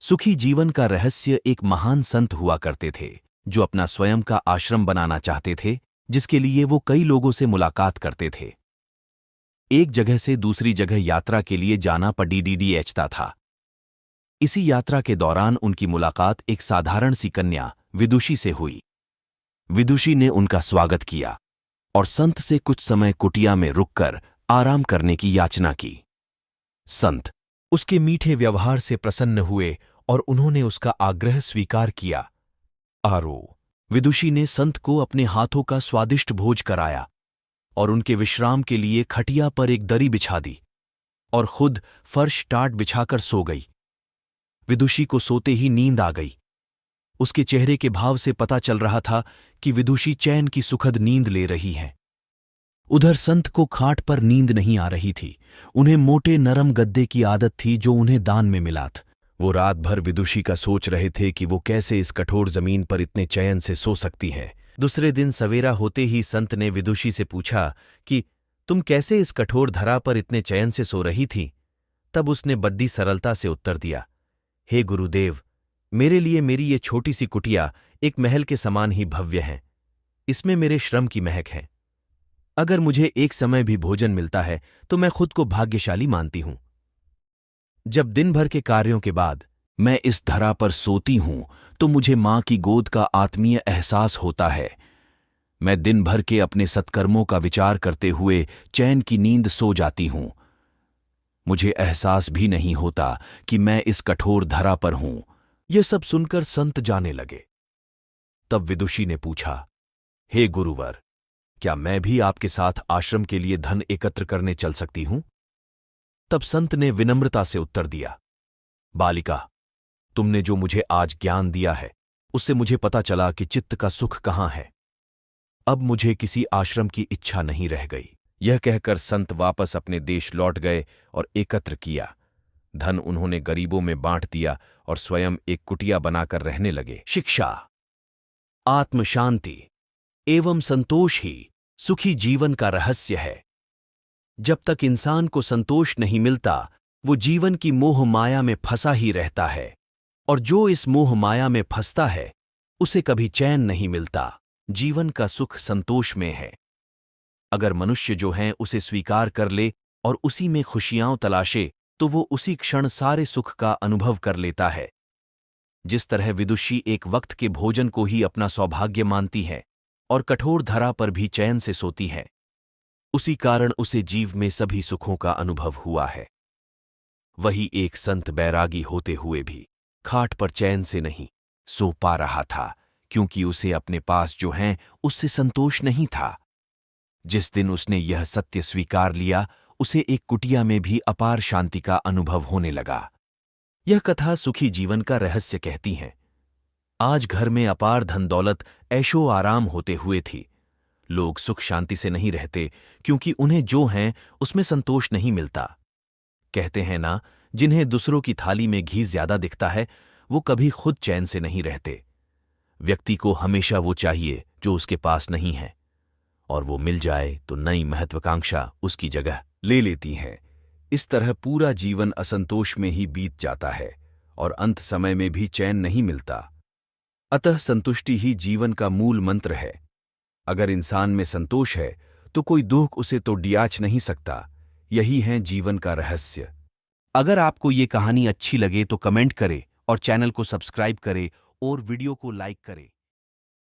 सुखी जीवन का रहस्य एक महान संत हुआ करते थे जो अपना स्वयं का आश्रम बनाना चाहते थे, जिसके लिए वो कई लोगों से मुलाकात करते थे। एक जगह से दूसरी जगह यात्रा के लिए जाना पड़ता था। इसी यात्रा के दौरान उनकी मुलाकात एक साधारण सी कन्या विदुषी से हुई। विदुषी ने उनका स्वागत किया और संत से कुछ समय कुटिया में रुककर आराम करने की याचना की। संत उसके मीठे व्यवहार से प्रसन्न हुए और उन्होंने उसका आग्रह स्वीकार किया। विदुषी ने संत को अपने हाथों का स्वादिष्ट भोज कराया और उनके विश्राम के लिए खटिया पर एक दरी बिछा दी और खुद फर्श टाट बिछाकर सो गई। विदुषी को सोते ही नींद आ गई। उसके चेहरे के भाव से पता चल रहा था कि विदुषी चैन की सुखद नींद ले रही है। उधर संत को खाट पर नींद नहीं आ रही थी। उन्हें मोटे नरम गद्दे की आदत थी जो उन्हें दान में मिला था। वो रात भर विदुषी का सोच रहे थे कि वो कैसे इस कठोर जमीन पर इतने चैन से सो सकती हैं। दूसरे दिन सवेरा होते ही संत ने विदुषी से पूछा कि तुम कैसे इस कठोर धरा पर इतने चैन से सो रही थी। तब उसने बद्दी सरलता से उत्तर दिया, हे गुरुदेव, मेरे लिए मेरी ये छोटी सी कुटिया एक महल के समान ही भव्य है। इसमें मेरे श्रम की महक है। अगर मुझे एक समय भी भोजन मिलता है तो मैं खुद को भाग्यशाली मानती हूं। जब दिन भर के कार्यों के बाद मैं इस धरा पर सोती हूं तो मुझे मां की गोद का आत्मीय एहसास होता है। मैं दिन भर के अपने सत्कर्मों का विचार करते हुए चैन की नींद सो जाती हूं। मुझे एहसास भी नहीं होता कि मैं इस कठोर धरा पर हूं। यह सब सुनकर संत जाने लगे। तब विदुषी ने पूछा, हे गुरुवर, क्या मैं भी आपके साथ आश्रम के लिए धन एकत्र करने चल सकती हूं? तब संत ने विनम्रता से उत्तर दिया, बालिका, तुमने जो मुझे आज ज्ञान दिया है उससे मुझे पता चला कि चित्त का सुख कहां है। अब मुझे किसी आश्रम की इच्छा नहीं रह गई। यह कहकर संत वापस अपने देश लौट गए और एकत्र किया। धन उन्होंने गरीबों में बांट दिया और स्वयं एक कुटिया बनाकर रहने लगे। शिक्षा, आत्मशांति एवं संतोष ही सुखी जीवन का रहस्य है। जब तक इंसान को संतोष नहीं मिलता वो जीवन की मोह माया में फंसा ही रहता है, और जो इस मोह माया में फंसता है उसे कभी चैन नहीं मिलता। जीवन का सुख संतोष में है। अगर मनुष्य जो है उसे स्वीकार कर ले और उसी में खुशियां तलाशे तो वो उसी क्षण सारे सुख का अनुभव कर लेता है। जिस तरह विदुषी एक वक्त के भोजन को ही अपना सौभाग्य मानती है और कठोर धरा पर भी चैन से सोती है, उसी कारण उसे जीव में सभी सुखों का अनुभव हुआ है। वही एक संत बैरागी होते हुए भी खाट पर चैन से नहीं सो पा रहा था, क्योंकि उसे अपने पास जो है उससे संतोष नहीं था। जिस दिन उसने यह सत्य स्वीकार लिया उसे एक कुटिया में भी अपार शांति का अनुभव होने लगा। यह कथा सुखी जीवन का रहस्य कहती है। आज घर में अपार धन दौलत ऐशो आराम होते हुए थी, लोग सुख शांति से नहीं रहते क्योंकि उन्हें जो हैं उसमें संतोष नहीं मिलता। कहते हैं ना, जिन्हें दूसरों की थाली में घी ज्यादा दिखता है वो कभी खुद चैन से नहीं रहते। व्यक्ति को हमेशा वो चाहिए जो उसके पास नहीं है, और वो मिल जाए तो नई महत्वाकांक्षा उसकी जगह ले लेती है। इस तरह पूरा जीवन असंतोष में ही बीत जाता है और अंत समय में भी चैन नहीं मिलता। अतः संतुष्टि ही जीवन का मूल मंत्र है। अगर इंसान में संतोष है तो कोई दुख उसे तो डियाच नहीं सकता। यही है जीवन का रहस्य। अगर आपको ये कहानी अच्छी लगे तो कमेंट करें और चैनल को सब्सक्राइब करें और वीडियो को लाइक करें।